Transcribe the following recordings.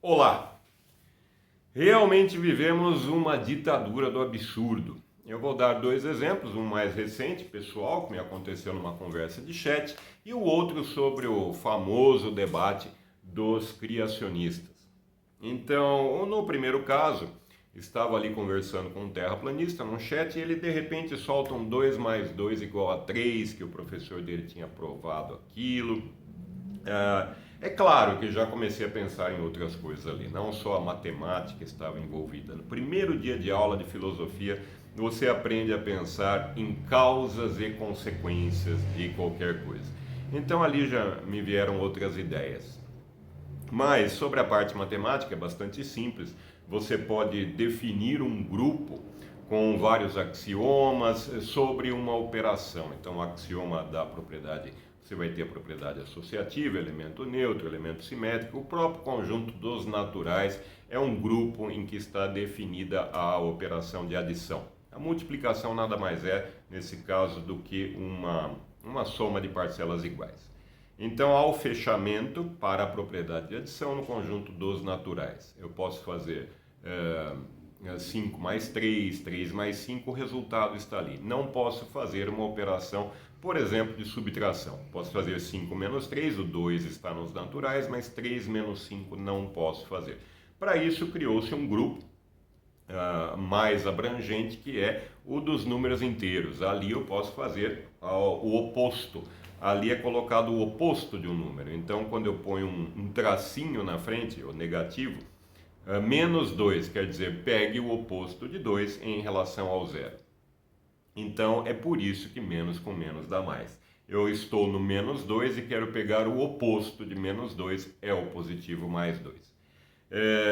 Olá! Realmente vivemos uma ditadura do absurdo. Eu vou dar dois exemplos, um mais recente, pessoal, que me aconteceu numa conversa de chat, e o outro sobre o famoso debate dos criacionistas. Então, no primeiro caso, estava ali conversando com um terraplanista num chat e ele de repente solta um 2 mais 2 igual a 3, que o professor dele tinha provado aquilo. É claro que já comecei a pensar em outras coisas ali, não só a matemática estava envolvida. No primeiro dia de aula de filosofia, você aprende a pensar em causas e consequências de qualquer coisa. Então ali já me vieram outras ideias. Mas sobre a parte matemática é bastante simples. Você pode definir um grupo com vários axiomas sobre uma operação. Então, o axioma da propriedade, você vai ter a propriedade associativa, elemento neutro, elemento simétrico. O próprio conjunto dos naturais é um grupo em que está definida a operação de adição. A multiplicação nada mais é, nesse caso, do que uma soma de parcelas iguais. Então, há o fechamento para a propriedade de adição no conjunto dos naturais. Eu posso fazer 5 mais 3, 3 mais 5, o resultado está ali. Não posso fazer uma operação, por exemplo, de subtração. Posso fazer 5 menos 3, o 2 está nos naturais, mas 3 menos 5 não posso fazer. Para isso, criou-se um grupo mais abrangente, que é o dos números inteiros. Ali eu posso fazer o oposto. Ali é colocado o oposto de um número. Então, quando eu ponho um tracinho na frente, o negativo, menos 2 quer dizer pegue o oposto de 2 em relação ao zero. Então, é por isso que menos com menos dá mais. Eu estou no menos 2 e quero pegar o oposto de menos 2, é o positivo mais 2.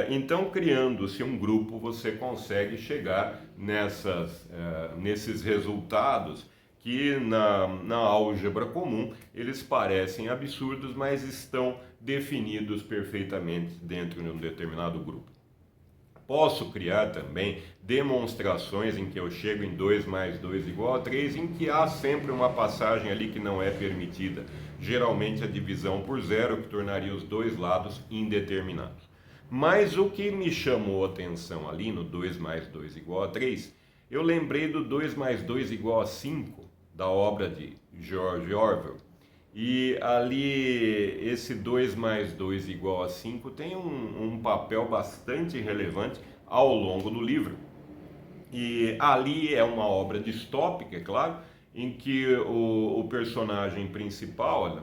Então, criando-se um grupo, você consegue chegar nesses resultados que na álgebra comum eles parecem absurdos, mas estão definidos perfeitamente dentro de um determinado grupo. Posso criar também demonstrações em que eu chego em 2 mais 2 igual a 3, em que há sempre uma passagem ali que não é permitida. Geralmente a divisão por zero, que tornaria os dois lados indeterminados. Mas o que me chamou a atenção ali no 2 mais 2 igual a 3, eu lembrei do 2 mais 2 igual a 5, da obra de George Orwell. E ali esse 2 mais 2 igual a 5 tem um papel bastante relevante ao longo do livro. E ali é uma obra distópica, é claro, em que o personagem principal,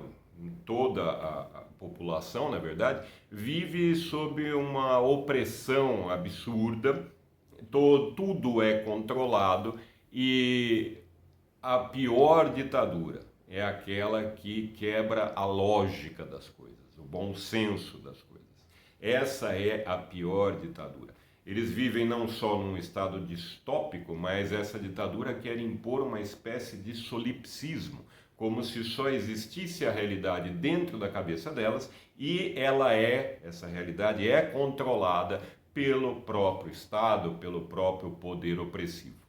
toda a população, na verdade, vive sob uma opressão absurda, tudo é controlado e a pior ditadura é aquela que quebra a lógica das coisas, o bom senso das coisas. Essa é a pior ditadura. Eles vivem não só num estado distópico, mas essa ditadura quer impor uma espécie de solipsismo, como se só existisse a realidade dentro da cabeça delas e essa realidade é controlada pelo próprio Estado, pelo próprio poder opressivo.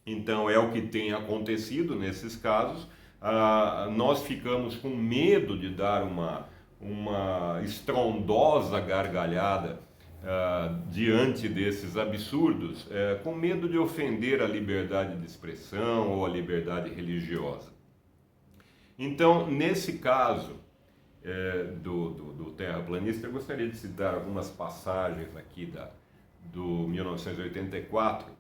Então é o que tem acontecido nesses casos. Nós ficamos com medo de dar uma estrondosa gargalhada diante desses absurdos, com medo de ofender a liberdade de expressão ou a liberdade religiosa. Então, nesse caso do terraplanista, eu gostaria de citar algumas passagens aqui do 1984.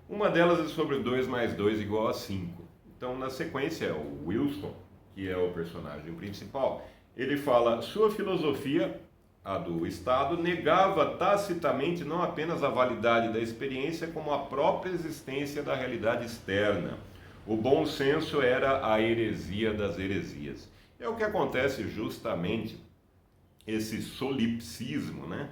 Uma delas é sobre 2 mais 2 igual a 5. Então, na sequência, o Wilson, que é o personagem principal, ele fala: sua filosofia, a do Estado, negava tacitamente não apenas a validade da experiência, como a própria existência da realidade externa. O bom senso era a heresia das heresias. É o que acontece justamente, esse solipsismo, né?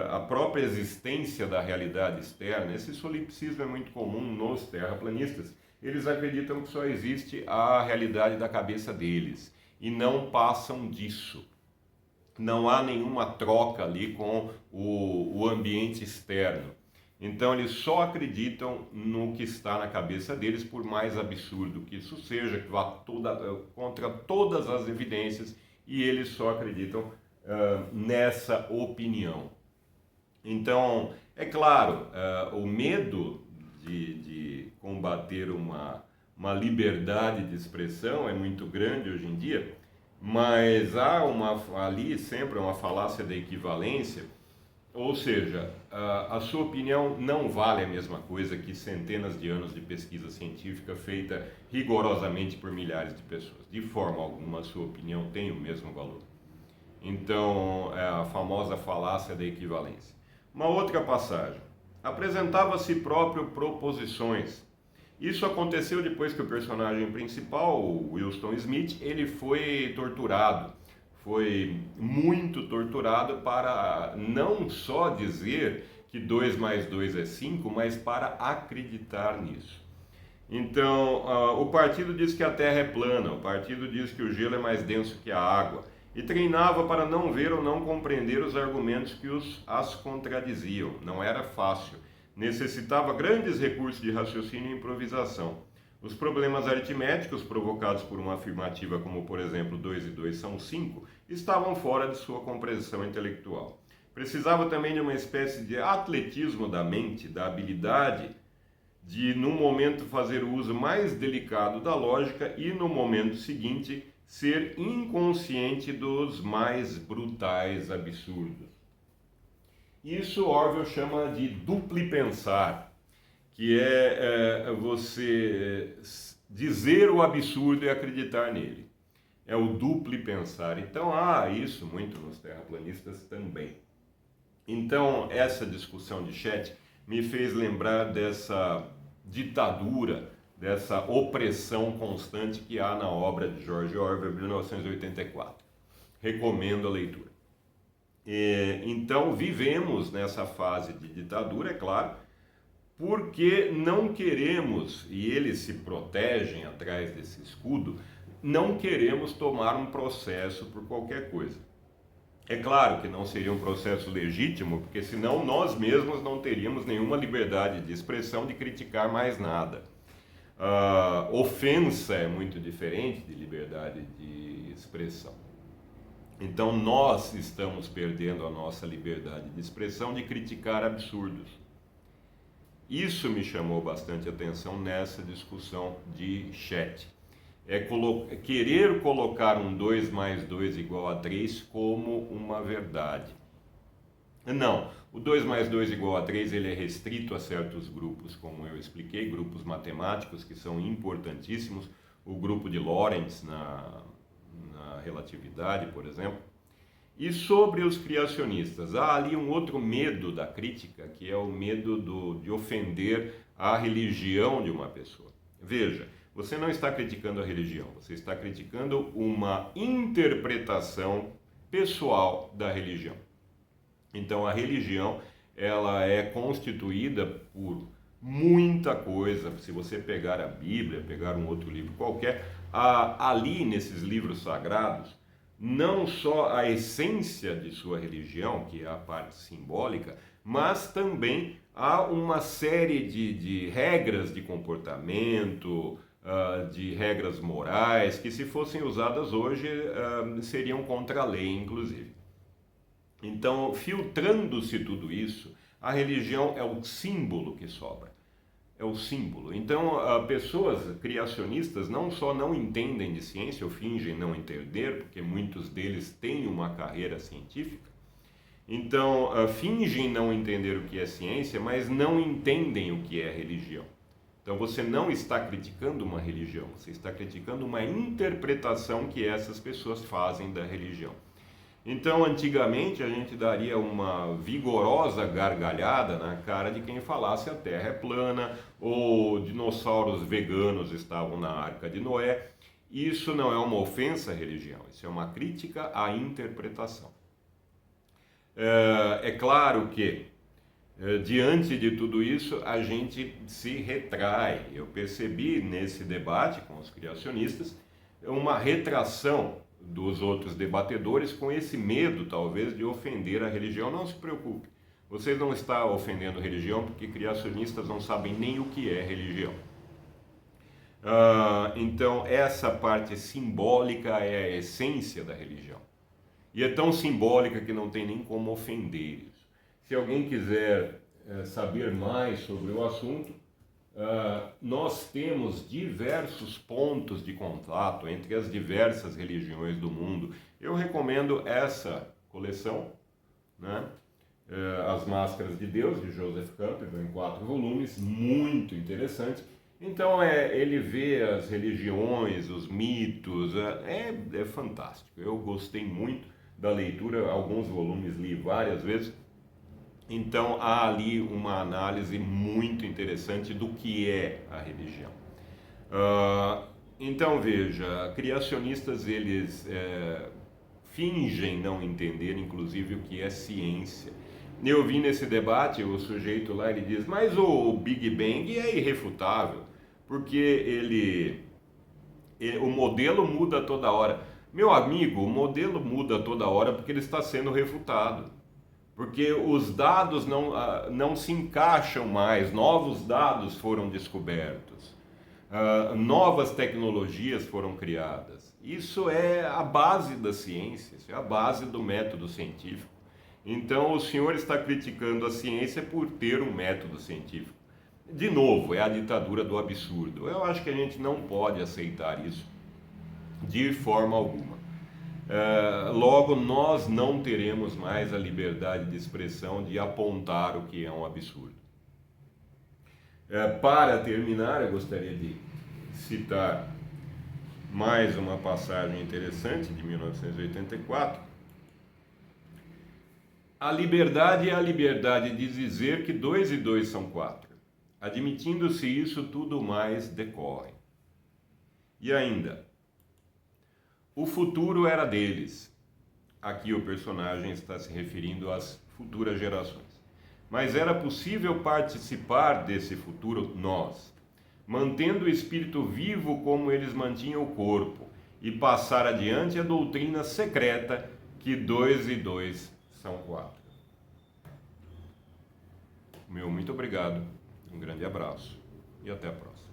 A própria existência da realidade externa. Esse solipsismo é muito comum nos terraplanistas. Eles acreditam que só existe a realidade da cabeça deles e não passam disso. Não há nenhuma troca ali com o ambiente externo. Então eles só acreditam no que está na cabeça deles, por mais absurdo que isso seja, que vá contra todas as evidências, e eles só acreditam nessa opinião. Então, é claro, o medo de combater uma liberdade de expressão é muito grande hoje em dia, mas há ali sempre uma falácia da equivalência, ou seja, a sua opinião não vale a mesma coisa que centenas de anos de pesquisa científica feita rigorosamente por milhares de pessoas. De forma alguma, a sua opinião tem o mesmo valor. Então, é a famosa falácia da equivalência. Uma outra passagem. Apresentava a si próprio proposições. Isso aconteceu depois que o personagem principal, o Wilson Smith, ele foi torturado. Foi muito torturado para não só dizer que 2 mais 2 é 5, mas para acreditar nisso. Então, o partido diz que a Terra é plana, o partido diz que o gelo é mais denso que a água, e treinava para não ver ou não compreender os argumentos que as contradiziam. Não era fácil. Necessitava grandes recursos de raciocínio e improvisação. Os problemas aritméticos provocados por uma afirmativa como, por exemplo, 2 e 2 são 5, estavam fora de sua compreensão intelectual. Precisava também de uma espécie de atletismo da mente, da habilidade de, no momento, fazer o uso mais delicado da lógica e, no momento seguinte, ser inconsciente dos mais brutais absurdos. Isso Orwell chama de duplipensar, que é você dizer o absurdo e acreditar nele. É o duplipensar. Então há isso muito nos terraplanistas também. Então essa discussão de chat me fez lembrar dessa ditadura, dessa opressão constante que há na obra de George Orwell, 1984. Recomendo a leitura. Então vivemos nessa fase de ditadura, é claro, porque não queremos, e eles se protegem atrás desse escudo, não queremos tomar um processo por qualquer coisa. É claro que não seria um processo legítimo, porque senão nós mesmos não teríamos nenhuma liberdade de expressão de criticar mais nada. Ofensa é muito diferente de liberdade de expressão. Então nós estamos perdendo a nossa liberdade de expressão de criticar absurdos. Isso me chamou bastante atenção nessa discussão de chat. Querer colocar um 2 mais 2 igual a 3 como uma verdade. Não, o 2 mais 2 igual a 3 ele é restrito a certos grupos, como eu expliquei, grupos matemáticos que são importantíssimos, o grupo de Lorentz na relatividade, por exemplo. E sobre os criacionistas, há ali um outro medo da crítica, que é o medo de ofender a religião de uma pessoa. Veja, você não está criticando a religião, você está criticando uma interpretação pessoal da religião. Então a religião, ela é constituída por muita coisa. Se você pegar a Bíblia, pegar um outro livro qualquer, ali nesses livros sagrados, não só a essência de sua religião, que é a parte simbólica, mas também há uma série de regras de comportamento, de regras morais, que se fossem usadas hoje seriam contra a lei, inclusive. Então, filtrando-se tudo isso, a religião é o símbolo que sobra. É o símbolo. Então, pessoas criacionistas não só não entendem de ciência, ou fingem não entender, porque muitos deles têm uma carreira científica. Então, fingem não entender o que é ciência, mas não entendem o que é religião. Então, você não está criticando uma religião, você está criticando uma interpretação que essas pessoas fazem da religião. Então, antigamente, a gente daria uma vigorosa gargalhada na cara de quem falasse a Terra é plana ou dinossauros veganos estavam na Arca de Noé. Isso não é uma ofensa à religião, isso é uma crítica à interpretação. É claro que, diante de tudo isso, a gente se retrai. Eu percebi nesse debate com os criacionistas uma retração dos outros debatedores com esse medo, talvez, de ofender a religião. Não se preocupe, vocês não estão ofendendo a religião porque criacionistas não sabem nem o que é religião. Então, essa parte simbólica é a essência da religião. e é tão simbólica que não tem nem como ofender isso. Se alguém quiser saber mais sobre o assunto, nós temos diversos pontos de contato entre as diversas religiões do mundo. Eu recomendo essa coleção, né? As Máscaras de Deus, de Joseph Campbell, em 4 volumes, muito interessante. Então ele vê as religiões, os mitos, é fantástico. Eu gostei muito da leitura, alguns volumes li várias vezes. Então há ali uma análise muito interessante do que é a religião. Então veja, criacionistas eles fingem não entender, inclusive, o que é ciência. Eu vi nesse debate o sujeito lá, ele diz, mas o Big Bang é irrefutável, porque o modelo muda toda hora. Meu amigo, o modelo muda toda hora porque ele está sendo refutado. Porque os dados não se encaixam mais, novos dados foram descobertos, novas tecnologias foram criadas. Isso é a base da ciência, isso é a base do método científico. Então o senhor está criticando a ciência por ter um método científico. De novo, é a ditadura do absurdo. Eu acho que a gente não pode aceitar isso de forma alguma. Logo, nós não teremos mais a liberdade de expressão de apontar o que é um absurdo. Para terminar, eu gostaria de citar mais uma passagem interessante de 1984. A liberdade é a liberdade de dizer que 2 e 2 são 4. Admitindo-se isso, tudo mais decorre. E ainda, o futuro era deles. Aqui o personagem está se referindo às futuras gerações. Mas era possível participar desse futuro nós, mantendo o espírito vivo como eles mantinham o corpo, e passar adiante a doutrina secreta que 2 e 2 são 4. Meu muito obrigado, um grande abraço e até a próxima.